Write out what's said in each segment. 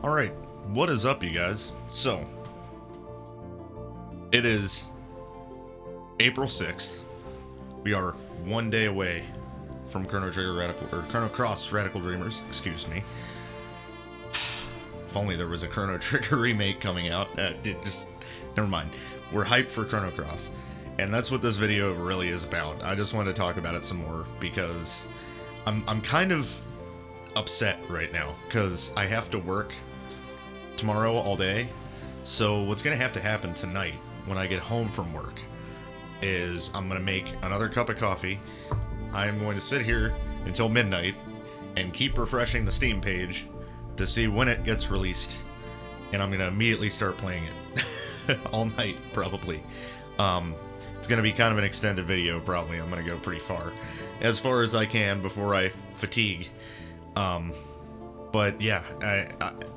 Alright, what is up, you guys? So, it is April 6th. We are one day away from Chrono Cross Radical Dreamers, excuse me. If only there was a Chrono Trigger remake coming out. Never mind. We're hyped for Chrono Cross. And that's what this video really is about. I just wanted to talk about it some more because I'm kind of upset right now because I have to work tomorrow all day. So what's gonna have to happen tonight when I get home from work is I'm gonna make another cup of coffee. I'm going to sit here until midnight and keep refreshing the Steam page to see when it gets released, and I'm gonna immediately start playing it all night probably. It's gonna be kind of an extended video probably. I'm gonna go pretty far as I can before I fatigue. But yeah,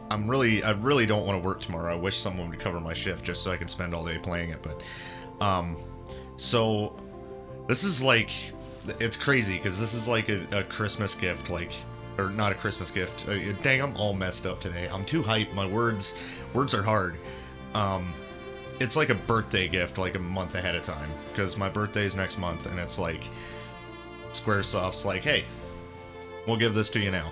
I really don't want to work tomorrow. I wish someone would cover my shift just so I could spend all day playing it. But, so this is like, it's crazy because this is like a Christmas gift, or not a Christmas gift. Dang, I'm all messed up today. I'm too hyped. My words are hard. It's like a birthday gift, like a month ahead of time, because my birthday is next month, and it's like Squaresoft's like, hey, we'll give this to you now.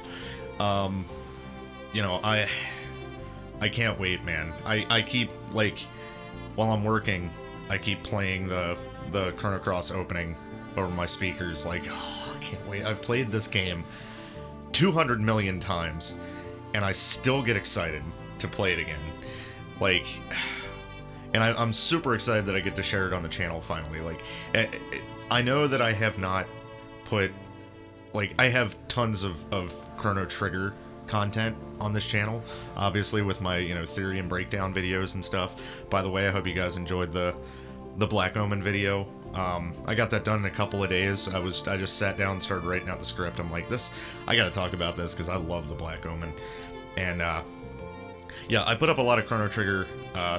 You know, I can't wait, man. I keep, like, while I'm working, I keep playing the Chrono Cross opening over my speakers, like, oh, I can't wait. I've played this game 200 million times, and I still get excited to play it again. Like, and I'm super excited that I get to share it on the channel finally. Like, I know that I have not put, like, I have tons of Chrono Trigger content on this channel, obviously with my, theory and breakdown videos and stuff. By the way, I hope you guys enjoyed the Black Omen video. I got that done in a couple of days. I just sat down and started writing out the script. I'm like, I gotta talk about this because I love the Black Omen. And yeah, I put up a lot of Chrono Trigger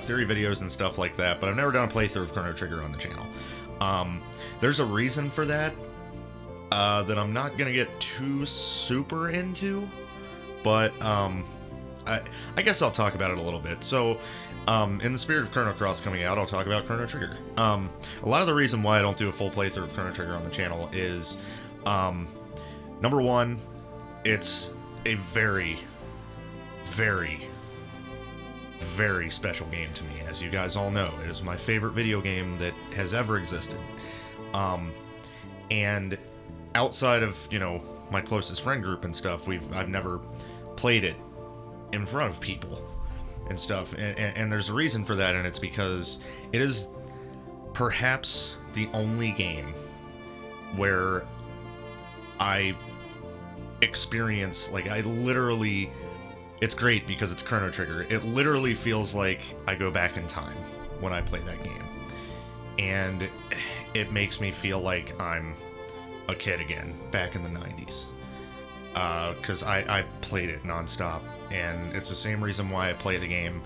theory videos and stuff like that, but I've never done a playthrough of Chrono Trigger on the channel. There's a reason for that that I'm not gonna get too super into, but I guess I'll talk about it a little bit. So, in the spirit of Chrono Cross coming out, I'll talk about Chrono Trigger. A lot of the reason why I don't do a full playthrough of Chrono Trigger on the channel is, number one, it's a very, very, very special game to me. As you guys all know, it is my favorite video game that has ever existed. And outside of, my closest friend group and stuff, I've never played it in front of people and stuff, and there's a reason for that, and it's because it is perhaps the only game where I experience, like, it's great because it's Chrono Trigger. It literally feels like I go back in time when I play that game, and it makes me feel like I'm a kid again, back in the 90s. Because I played it nonstop, and it's the same reason why I play the game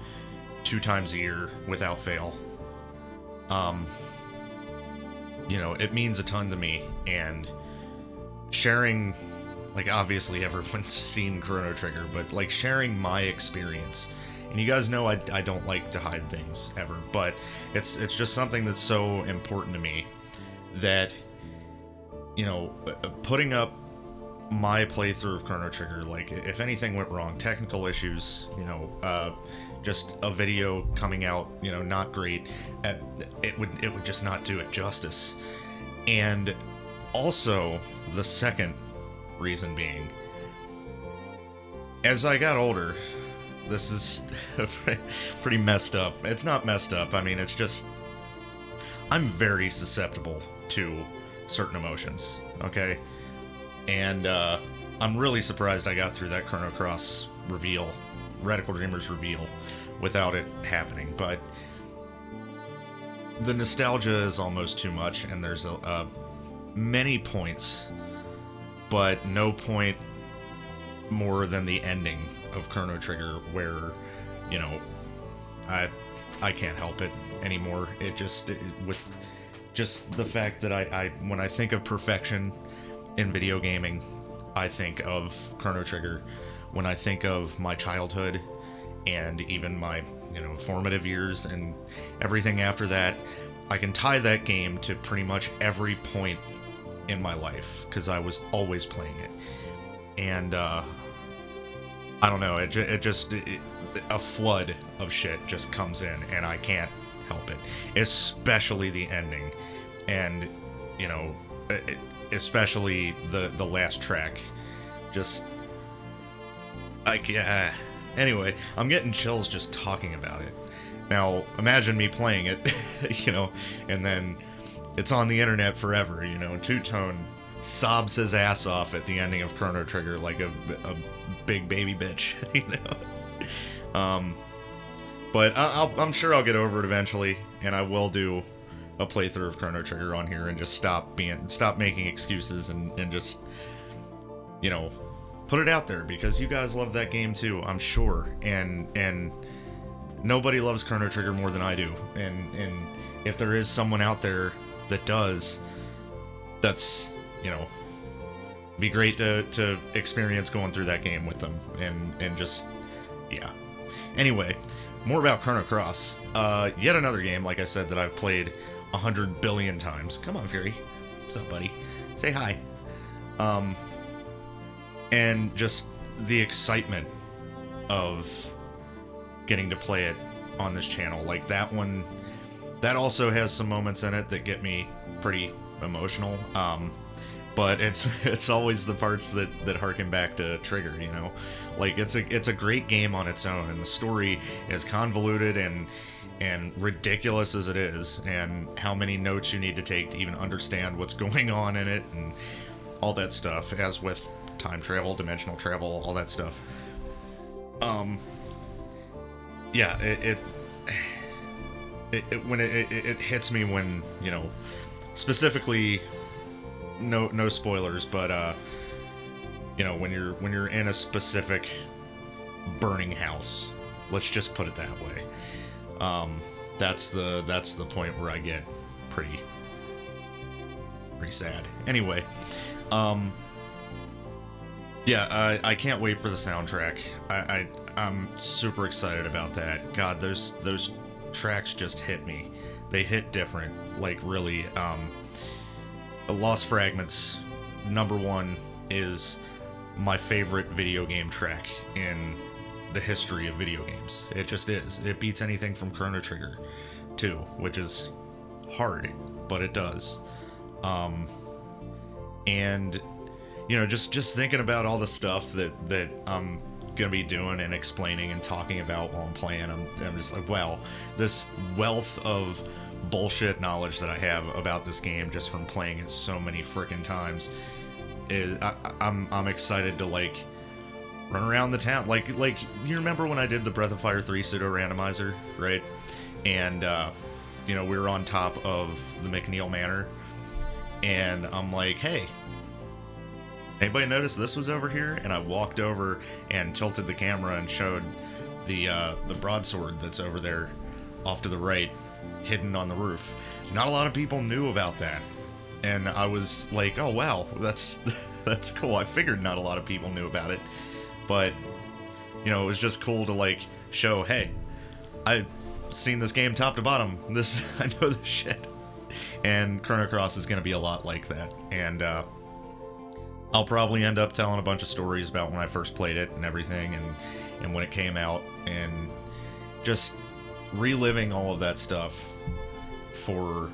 2 times a year without fail. It means a ton to me, and sharing, like, obviously everyone's seen Chrono Trigger, but, like, sharing my experience, and you guys know I don't like to hide things, ever, but it's just something that's so important to me that, putting up my playthrough of Chrono Trigger, like, if anything went wrong, technical issues, just a video coming out, not great, it would just not do it justice. And also, the second reason being, as I got older, this is pretty messed up. It's not messed up, I mean, it's just, I'm very susceptible to certain emotions, okay? And I'm really surprised I got through that Chrono Cross reveal, Radical Dreamers reveal, without it happening. But the nostalgia is almost too much, and there's many points, but no point more than the ending of Chrono Trigger, where, I can't help it anymore. With just the fact that when I think of perfection in video gaming, I think of Chrono Trigger. When I think of my childhood and even my, formative years and everything after that, I can tie that game to pretty much every point in my life because I was always playing it. And I don't know, a flood of shit just comes in and I can't help it, especially the ending, and especially the last track. Just anyway, I'm getting chills just talking about it. Now imagine me playing it, and then it's on the internet forever. Two-Tone sobs his ass off at the ending of Chrono Trigger like a big baby bitch. But I'm sure I'll get over it eventually, and I will do a playthrough of Chrono Trigger on here and just stop making excuses and just, put it out there, because you guys love that game too, I'm sure, and nobody loves Chrono Trigger more than I do, and if there is someone out there that does, that's, be great to experience going through that game with them, and just, yeah. Anyway, more about Chrono Cross. Yet another game, like I said, that I've played 100 billion times. Come on, Fury. What's up, buddy? Say hi. And just the excitement of getting to play it on this channel. Like, that one, that also has some moments in it that get me pretty emotional. But it's always the parts that harken back to Trigger, Like, it's a great game on its own, and the story is convoluted and ridiculous as it is, and how many notes you need to take to even understand what's going on in it, and all that stuff, as with time travel, dimensional travel, all that stuff. Yeah, it hits me when, specifically, no spoilers, but when you're in a specific burning house, let's just put it that way. That's the point where I get pretty sad. Anyway, yeah, I can't wait for the soundtrack. I'm super excited about that. God, those tracks just hit me. They hit different, like, really. Lost Fragments, #1, is my favorite video game track in the history of video games. It just is. It beats anything from Chrono Trigger 2, which is hard, but it does. And just thinking about all the stuff that I'm gonna be doing and explaining and talking about while I'm playing, I'm just like, wow, this wealth of bullshit knowledge that I have about this game just from playing it so many freaking times I'm excited to, like, run around the town. Like you remember when I did the Breath of Fire 3 pseudo randomizer, right? And we were on top of the McNeil Manor, and I'm like, hey, anybody notice this was over here? And I walked over and tilted the camera and showed the broadsword that's over there off to the right, hidden on the roof. Not a lot of people knew about that, and I was like, oh wow, that's cool. I figured not a lot of people knew about it, but it was just cool to, like, show, hey, I've seen this game top to bottom. I know this shit. And Chrono Cross is gonna be a lot like that, and I'll probably end up telling a bunch of stories about when I first played it and everything, and when it came out, and just reliving all of that stuff for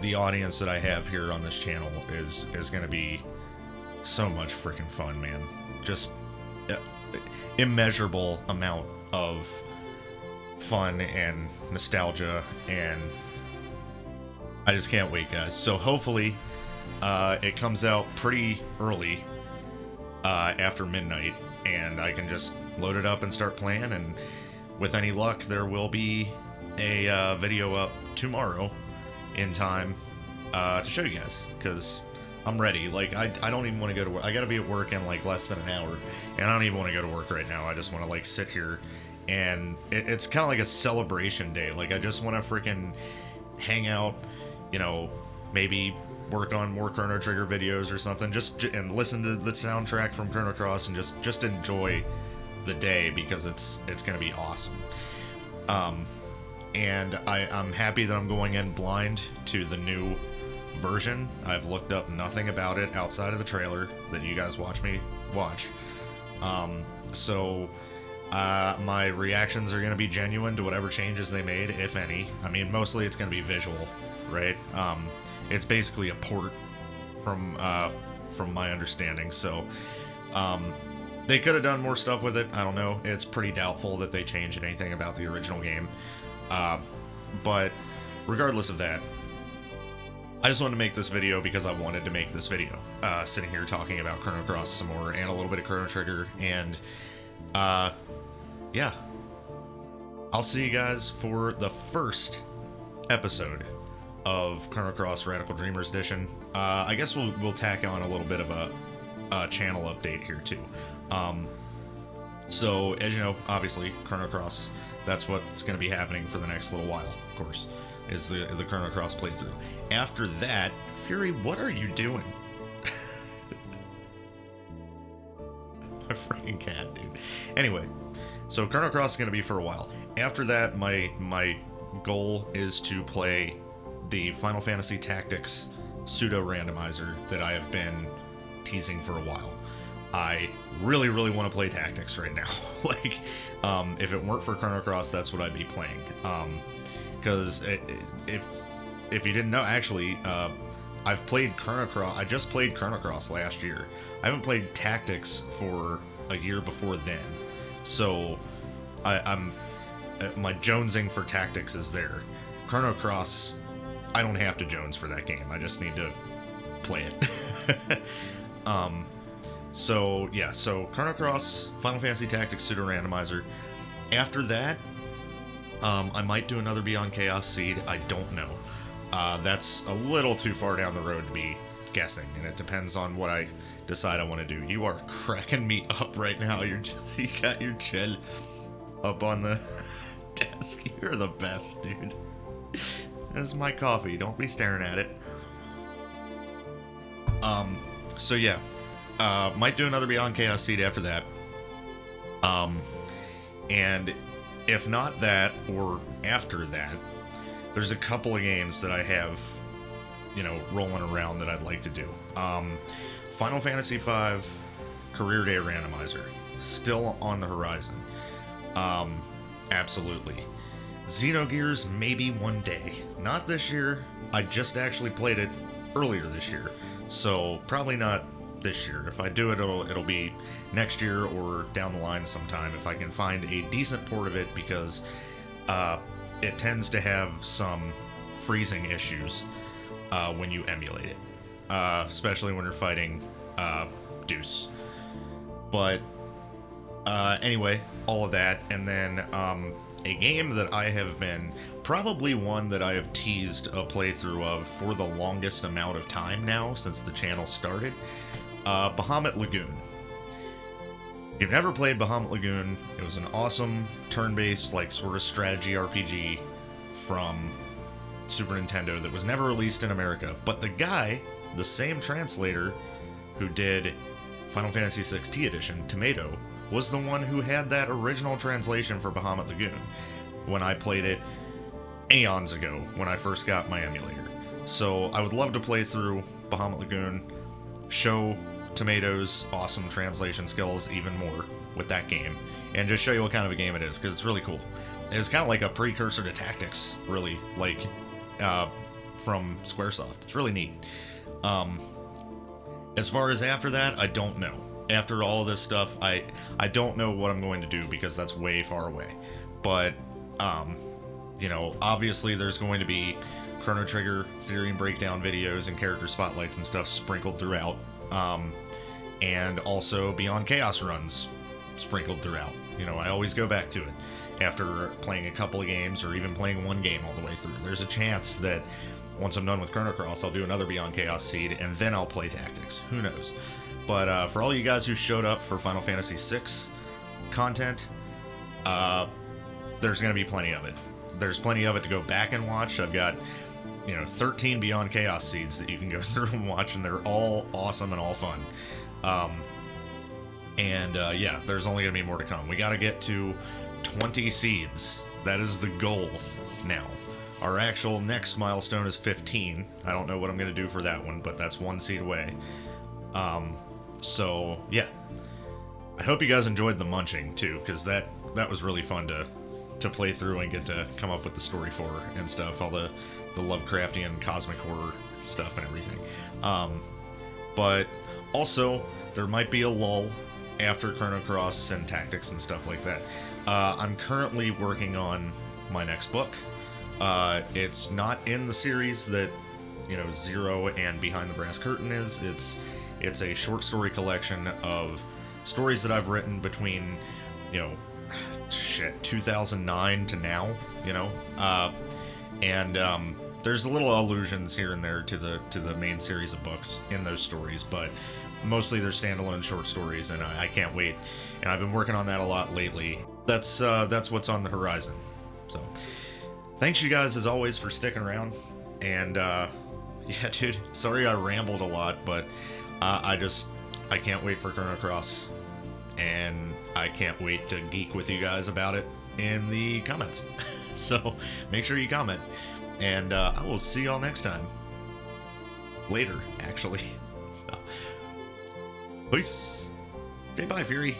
the audience that I have here on this channel is going to be so much freaking fun, man. Just immeasurable amount of fun and nostalgia, and I just can't wait, guys. So hopefully it comes out pretty early after midnight, and I can just load it up and start playing, and with any luck, there will be a video up tomorrow in time to show you guys, because I'm ready. Like, I don't even want to go to work. I gotta be at work in, like, less than an hour, and I don't even want to go to work right now. I just want to, like, sit here, and it's kind of like a celebration day. Like, I just want to freaking hang out, maybe work on more Chrono Trigger videos or something, and listen to the soundtrack from Chrono Cross, and just enjoy the day because it's going to be awesome. And I'm happy that I'm going in blind to the new version. I've looked up nothing about it outside of the trailer that you guys watch me watch. So my reactions are going to be genuine to whatever changes they made, if any. I mean, mostly it's going to be visual, right? It's basically a port from my understanding. So they could have done more stuff with it. I don't know. It's pretty doubtful that they changed anything about the original game. But regardless of that, I just wanted to make this video because I wanted to make this video. Sitting here talking about Chrono Cross some more and a little bit of Chrono Trigger, and yeah. I'll see you guys for the first episode of Chrono Cross Radical Dreamers Edition. I guess we'll tack on a little bit of a channel update here too. So as you know, obviously Chrono Cross, that's what's going to be happening for the next little while, of course, is the Chrono Cross playthrough. After that, Fury, what are you doing? My freaking cat, dude. Anyway, so Chrono Cross is going to be for a while. After that, my goal is to play the Final Fantasy Tactics pseudo randomizer that I have been teasing for a while. I really, really want to play Tactics right now. Like, if it weren't for Chrono Cross, that's what I'd be playing. Because if you didn't know, actually, I've played Chrono Cross. I just played Chrono Cross last year. I haven't played Tactics for a year before then. So I'm my jonesing for Tactics is there. Chrono Cross, I don't have to jones for that game. I just need to play it. So yeah, so Chrono Cross, Final Fantasy Tactics pseudo randomizer. After that, I might do another Beyond Chaos Seed. I don't know. That's a little too far down the road to be guessing, and it depends on what I decide I want to do. You are cracking me up right now. You got your chin up on the desk. You're the best, dude. This is my coffee. Don't be staring at it. So yeah, might do another Beyond Chaos Seed after that. And if not that, or after that, there's a couple of games that I have, rolling around that I'd like to do. Final Fantasy V Career Day Randomizer, still on the horizon. Absolutely. Xenogears, maybe one day. Not this year. I just actually played it earlier this year, so probably not this year. If I do it, it'll be next year or down the line sometime if I can find a decent port of it, because it tends to have some freezing issues when you emulate it, especially when you're fighting Deuce. But anyway, all of that, and then a game that I have been, probably one that I have teased a playthrough of for the longest amount of time now since the channel started, Bahamut Lagoon. If you've never played Bahamut Lagoon, it was an awesome turn-based, sort of strategy RPG from Super Nintendo that was never released in America. But the guy, the same translator who did Final Fantasy XVI Edition, Tomato, was the one who had that original translation for Bahamut Lagoon when I played it eons ago when I first got my emulator. So I would love to play through Bahamut Lagoon, show Tomato's awesome translation skills even more with that game, and just show you what kind of a game it is, because it's really cool. It's kind of like a precursor to Tactics, really, from Squaresoft. It's really neat. As far as after that, I don't know. After all of this stuff, I don't know what I'm going to do, because that's way far away. But, obviously there's going to be Chrono Trigger theory and breakdown videos and character spotlights and stuff sprinkled throughout. And also Beyond Chaos runs sprinkled throughout. I always go back to it after playing a couple of games, or even playing one game all the way through. There's a chance that once I'm done with Chrono Cross, I'll do another Beyond Chaos Seed, and then I'll play Tactics. Who knows? But for all you guys who showed up for Final Fantasy VI content, there's going to be plenty of it. There's plenty of it to go back and watch. I've got 13 Beyond Chaos Seeds that you can go through and watch, and they're all awesome and all fun. And yeah, there's only gonna be more to come. We got to get to 20 seeds. That is the goal now. Our actual next milestone is 15. I don't know what I'm gonna do for that one, but that's one seed away. So yeah, I hope you guys enjoyed the munching too, because that was really fun to play through and get to come up with the story for and stuff, all the Lovecraftian cosmic horror stuff and everything. But also there might be a lull after Chrono Cross and Tactics and stuff like that. I'm currently working on my next book. It's not in the series that, you know, Zero and Behind the Brass Curtain is. It's a short story collection of stories that I've written between, you know, 2009 to now, you know, and there's little allusions here and there to the main series of books in those stories, but mostly they're standalone short stories, and I can't wait. And I've been working on that a lot lately. That's what's on the horizon. So thanks you guys as always for sticking around. And yeah, dude, sorry I rambled a lot, but I can't wait for Chrono Cross, and I can't wait to geek with you guys about it in the comments. So make sure you comment, and I will see y'all next time. Later, actually. So, peace. Say bye, Fury.